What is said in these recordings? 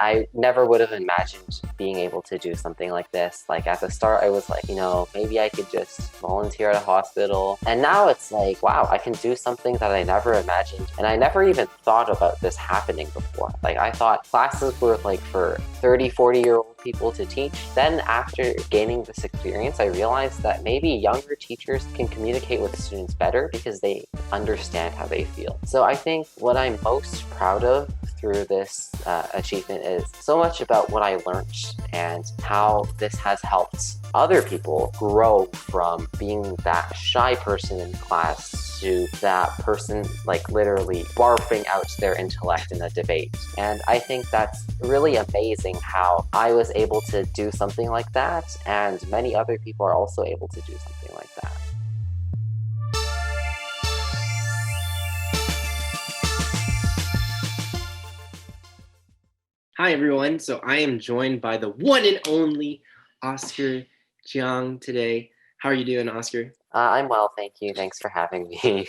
I never would have imagined being able to do something like this. Like at the start, I was like, maybe I could just volunteer at a hospital. And now it's like, wow, I can do something that I never imagined. And I never even thought about this happening before. Like I thought classes were like for 30, 40-year-old people to teach. Then after gaining this experience, I realized that maybe younger teachers can communicate with students better because they understand how they feel. So I think what I'm most proud of through this achievement is so much about what I learned and how this has helped other people grow from being that shy person in class to that person like literally barfing out their intellect in a debate. And I think that's really amazing how I was able to do something like that, and many other people are also able to do something like that. Hi, everyone. So I am joined by the one and only Oscar Jiang today. How are you doing, Oscar? I'm well, thank you. Thanks for having me.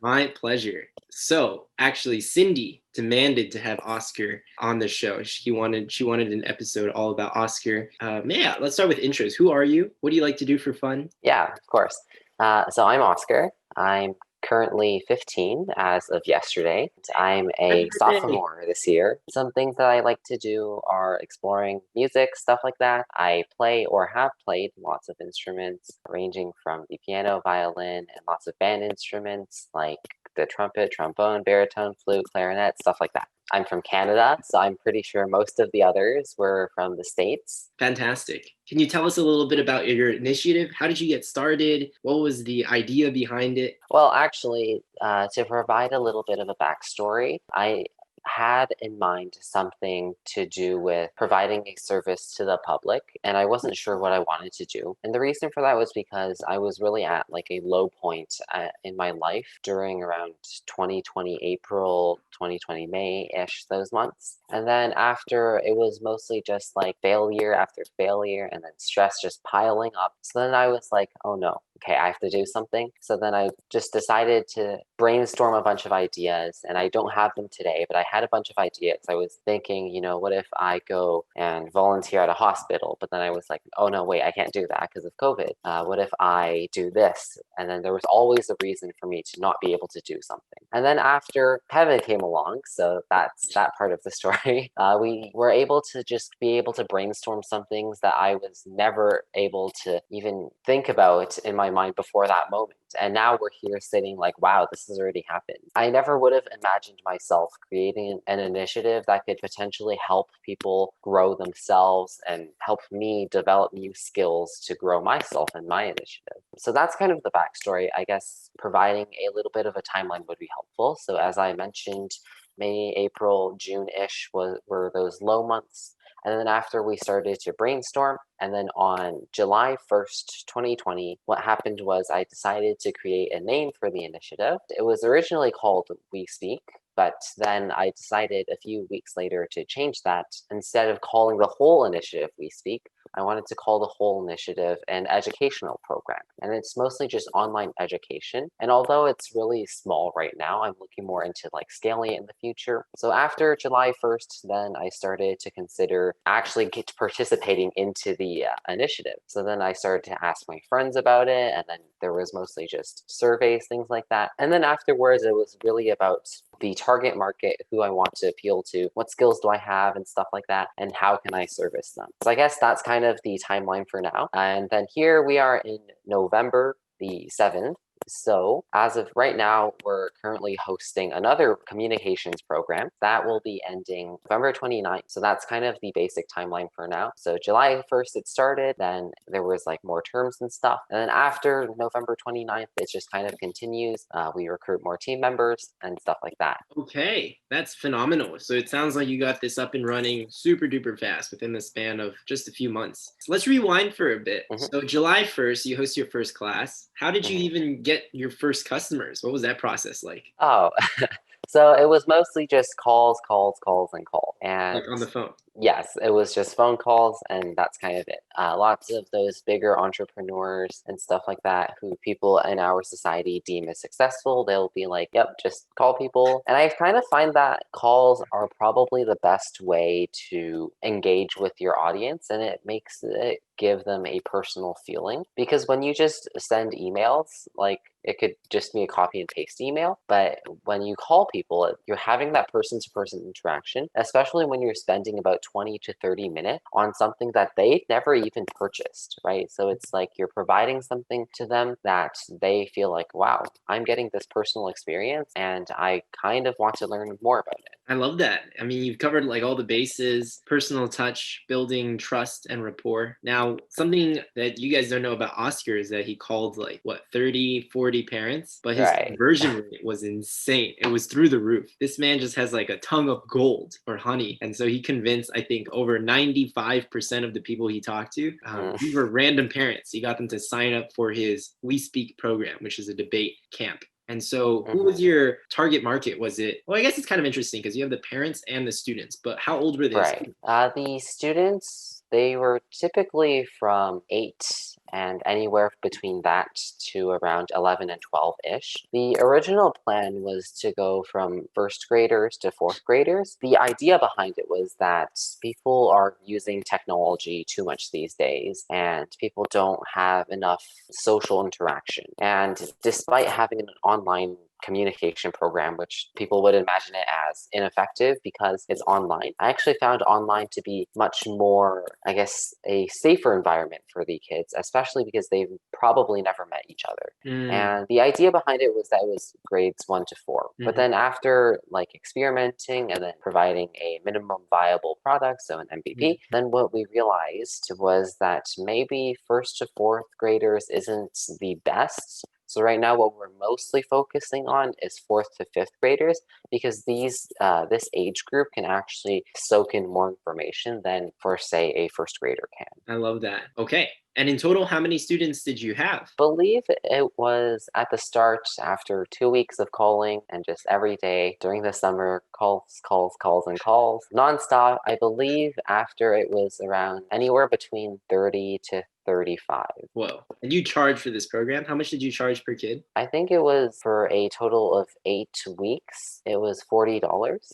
My pleasure. So actually, Cindy demanded to have Oscar on the show. She wanted an episode all about Oscar. Yeah, let's start with intros. Who are you? What do you like to do for fun? Yeah, of course. So I'm Oscar. I'm currently 15 as of yesterday. I'm a sophomore this year. Some things that I like to do are exploring music, stuff like that. I play or have played lots of instruments, ranging from the piano, violin, and lots of band instruments like the trumpet, trombone, baritone, flute, clarinet, stuff like that. I'm from Canada, so I'm pretty sure most of the others were from the States. Fantastic. Can you tell us a little bit about your initiative? How did you get started? What was the idea behind it? Well, actually, to provide a little bit of a backstory, I had in mind something to do with providing a service to the public, and I wasn't sure what I wanted to do. And the reason for that was because I was really at like a low point in my life during around 2020 April, 2020 May-ish, those months. And then after, it was mostly just like failure after failure and then stress just piling up. So then I was like, oh no, okay, I have to do something. So then I just decided to brainstorm a bunch of ideas, and I don't have them today, but I had a bunch of ideas. I was thinking, what if I go and volunteer at a hospital? But then I was like, oh no, wait, I can't do that because of COVID. What if I do this? And then there was always a reason for me to not be able to do something. And then after Kevin came along, so that's that part of the story, we were able to just be able to brainstorm some things that I was never able to even think about in my mind before that moment. And now we're here sitting like, wow, this has already happened. I never would have imagined myself creating an initiative that could potentially help people grow themselves and help me develop new skills to grow myself and my initiative. So that's kind of the backstory. I guess providing a little bit of a timeline would be helpful. So as I mentioned, May, April, June-ish were those low months. And then after we started to brainstorm, and then on July 1st, 2020, what happened was I decided to create a name for the initiative. It was originally called We Speak, but then I decided a few weeks later to change that. Instead of calling the whole initiative We Speak, I wanted to call the whole initiative an educational program. And it's mostly just online education. And although it's really small right now, I'm looking more into like scaling it in the future. So after July 1st, then I started to consider actually participating into the initiative. So then I started to ask my friends about it. And then there was mostly just surveys, things like that. And then afterwards, it was really about the target market, who I want to appeal to, what skills do I have and stuff like that, and how can I service them. So I guess that's kind of the timeline for now. And then here we are in November the 7th. So as of right now, we're currently hosting another communications program that will be ending November 29th. So that's kind of the basic timeline for now. So July 1st, it started, then there was like more terms and stuff. And then after November 29th, it just kind of continues. We recruit more team members and stuff like that. Okay, that's phenomenal. So it sounds like you got this up and running super duper fast within the span of just a few months. So let's rewind for a bit. So July 1st, you host your first class. How did you even get your first customers? What was that process like? Oh, So it was mostly just calls, and calls. Like And on the phone. yes, it was just phone calls, and that's kind of it. Lots of those bigger entrepreneurs and stuff like that, who people in our society deem as successful, they'll be like, yep, just call people. And I kind of find that calls are probably the best way to engage with your audience, and it makes it give them a personal feeling. Because when you just send emails, like it could just be a copy and paste email, but when you call people, you're having that person to person interaction, especially when you're spending about 20 to 30 minutes on something that they never even purchased, right? So it's like you're providing something to them that they feel like, wow, I'm getting this personal experience and I kind of want to learn more about it. I love that. I mean, you've covered like all the bases, personal touch, building trust and rapport. Now, something that you guys don't know about Oscar is that he called like what, 30, 40 parents, but his Right. conversion rate was insane. It was through the roof. This man just has like a tongue of gold or honey. And so he convinced, I think, over 95% of the people he talked to. Mm, These were random parents. He got them to sign up for his We Speak program, which is a debate camp. And so, who was mhm. your target market? Was it, well, I guess it's kind of interesting because you have the parents and the students, but how old were they? Right. The students, they were typically from 8 and anywhere between that to around 11 and 12-ish. The original plan was to go from first graders to fourth graders. The idea behind it was that people are using technology too much these days, and people don't have enough social interaction. And despite having an online communication program, which people would imagine it as ineffective because it's online, I actually found online to be much more, I guess, a safer environment for the kids, especially because they've probably never met each other. Mm, And the idea behind it was that it was grades 1 to 4. But mhm, then after like experimenting and then providing a minimum viable product, so an mhm. MVP, then what we realized was that maybe first to fourth graders isn't the best. So right now, what we're mostly focusing on is fourth to fifth graders, because this age group can actually soak in more information than, for say, a first grader can. I love that. Okay. And in total, how many students did you have? Believe it was at the start, after 2 weeks of calling and just every day during the summer, calls, calls, calls, and calls nonstop. I believe after it was around anywhere between 30 to 35. Whoa. And you charge for this program? How much did you charge per kid? I think it was for a total of 8 weeks. It was $40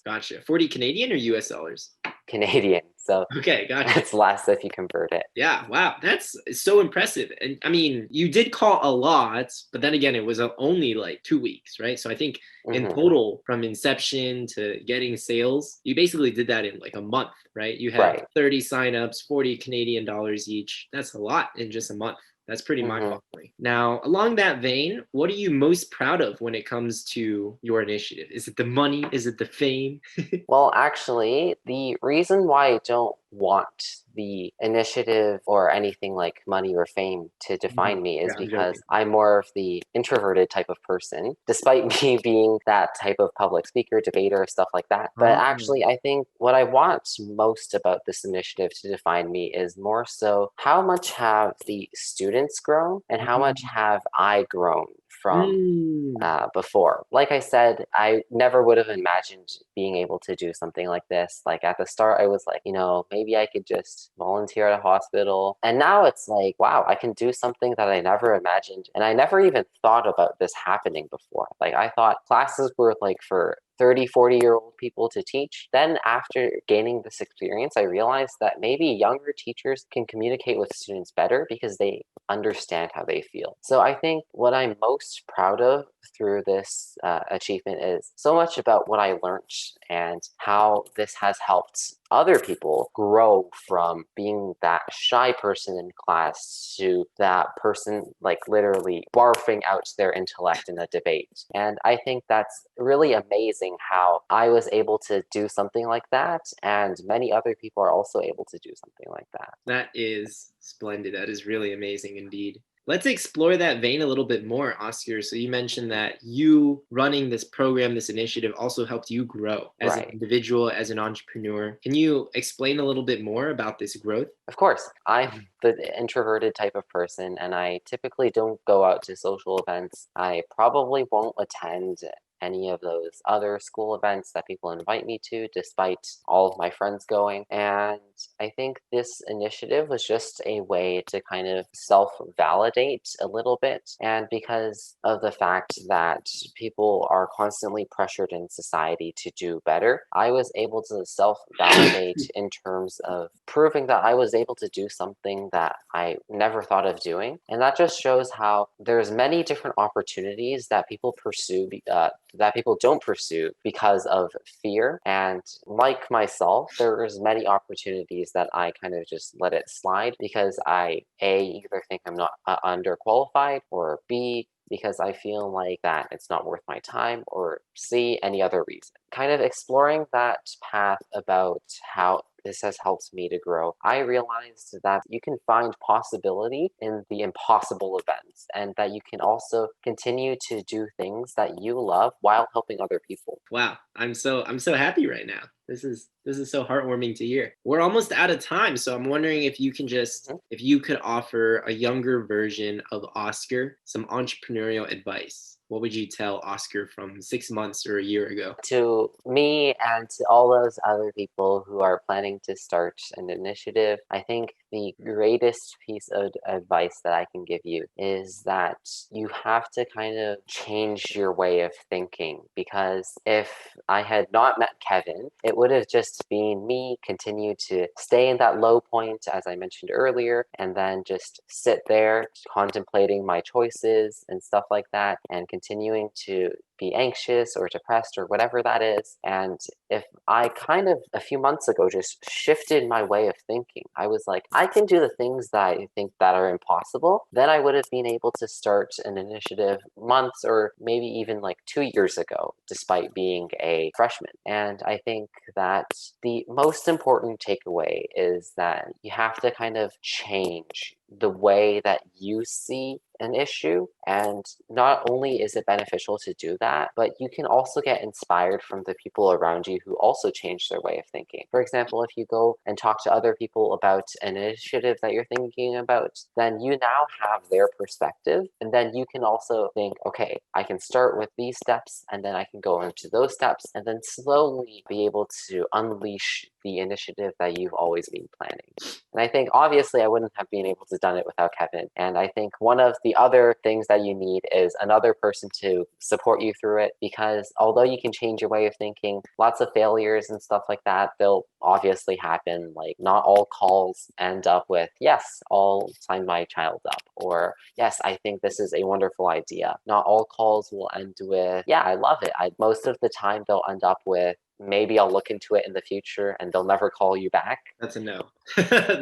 Gotcha. 40 Canadian or US dollars? Canadian. So Okay, gotcha. it's less if you convert it. Yeah, wow, that's so impressive. And I mean, you did call a lot, but then again, it was only like 2 weeks, right? So I think in Hmm. total, from inception to getting sales, you basically did that in like a month, right? You had Right. 30 signups, 40 Canadian dollars each. That's a lot in just a month. That's pretty Hmm. mind-boggling. Now, along that vein, what are you most proud of when it comes to your initiative? Is it the money? Is it the fame? Well, actually, the reason why I don't want the initiative or anything like money or fame to Mhm. define me is Yeah, I'm joking. because I'm more of the introverted type of person, despite me being that type of public speaker, debater, stuff like that. But Oh. actually, I think what I want most about this initiative to define me is more so how much have the students grown and how much Mm. have I grown from Mm. before. Like I said, I never would have imagined being able to do something like this. Like at the start, I was like, maybe I could just volunteer at a hospital. And now it's like, wow, I can do something that I never imagined. And I never even thought about this happening before. Like I thought classes were like for 30, 40-year-old people to teach. Then after gaining this experience, I realized that maybe younger teachers can communicate with students better because they understand how they feel. So I think what I'm most proud of through this achievement is so much about what I learned and how this has helped other people grow from being that shy person in class to that person like literally barfing out their intellect in a debate. And I think that's really amazing how I was able to do something like that, and many other people are also able to do something like that. That is splendid. That is really amazing indeed. Let's explore that vein a little bit more, Oscar. So you mentioned that you running this program, this initiative also helped you grow as an Right. individual, as an entrepreneur. Can you explain a little bit more about this growth? Of course, I'm the introverted type of person, and I typically don't go out to social events. I probably won't attend any of those other school events that people invite me to, despite all of my friends going. And I think this initiative was just a way to kind of self validate a little bit. And because of the fact that people are constantly pressured in society to do better, I was able to self validate in terms of proving that I was able to do something that I never thought of doing. And that just shows how there's many different opportunities that people pursue, that people don't pursue because of fear. And like myself, there's many opportunities that I kind of just let it slide because I either think I'm not underqualified, or B, because I feel like that it's not worth my time, or C, any other reason. Kind of exploring that path about how this has helped me to grow, I realized that you can find possibility in the impossible events, and that you can also continue to do things that you love while helping other people. Wow, I'm so happy right now. This is so heartwarming to hear. We're almost out of time, so I'm wondering if you can just Mhm. if you could offer a younger version of Oscar some entrepreneurial advice. What would you tell Oscar from 6 months or a year ago? To me and to all those other people who are planning to start an initiative, I think the greatest piece of advice that I can give you is that you have to kind of change your way of thinking. Because if I had not met Kevin, it would have just been me continue to stay in that low point, as I mentioned earlier, and then just sit there contemplating my choices and stuff like that, and continuing to be anxious or depressed or whatever that is. And if I kind of a few months ago just shifted my way of thinking, I was like, I can do the things that I think that are impossible, then I would have been able to start an initiative months or maybe even like 2 years ago, despite being a freshman. And I think that the most important takeaway is that you have to kind of change the way that you see an issue. And not only is it beneficial to do that, but you can also get inspired from the people around you who also change their way of thinking. For example, if you go and talk to other people about an initiative that you're thinking about, then you now have their perspective. And then you can also think, okay, I can start with these steps, and then I can go into those steps, and then slowly be able to unleash the initiative that you've always been planning. And I think obviously I wouldn't have been able to done it without Kevin. And I think one of the other things that you need is another person to support you through it, because although you can change your way of thinking, lots of failures and stuff like that, they'll obviously happen. Like not all calls end up with, yes, I'll sign my child up, or yes, I think this is a wonderful idea. Not all calls will end with, yeah, I love it. Most of the time they'll end up with, maybe I'll look into it in the future, and they'll never call you back. That's a no.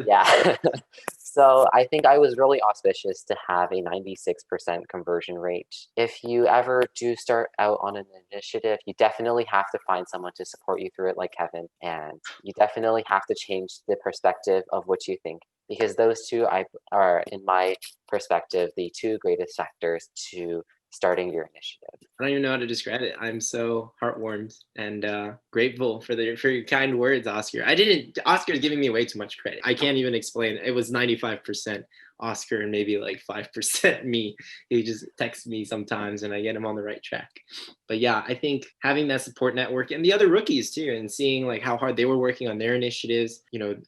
Yeah. So I think I was really auspicious to have a 96% conversion rate. If you ever do start out on an initiative, you definitely have to find someone to support you through it, like Kevin. And you definitely have to change the perspective of what you think, because those two are, in my perspective, the two greatest factors to starting your initiative. I don't even know how to describe it. I'm so heartwarmed and grateful for your kind words, Oscar. I didn't. Oscar's giving me way too much credit. I can't even explain it. It was 95% Oscar and maybe like 5% me. He just texts me sometimes and I get him on the right track. But yeah, I think having that support network and the other rookies too, and seeing like how hard they were working on their initiatives,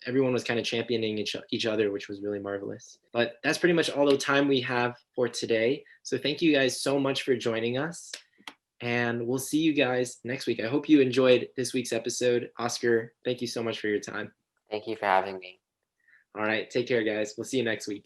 everyone was kind of championing each other, which was really marvelous. But that's pretty much all the time we have for today. So thank you guys so much for joining us. And we'll see you guys next week. I hope you enjoyed this week's episode. Oscar, thank you so much for your time. Thank you for having me. All right, take care, guys. We'll see you next week.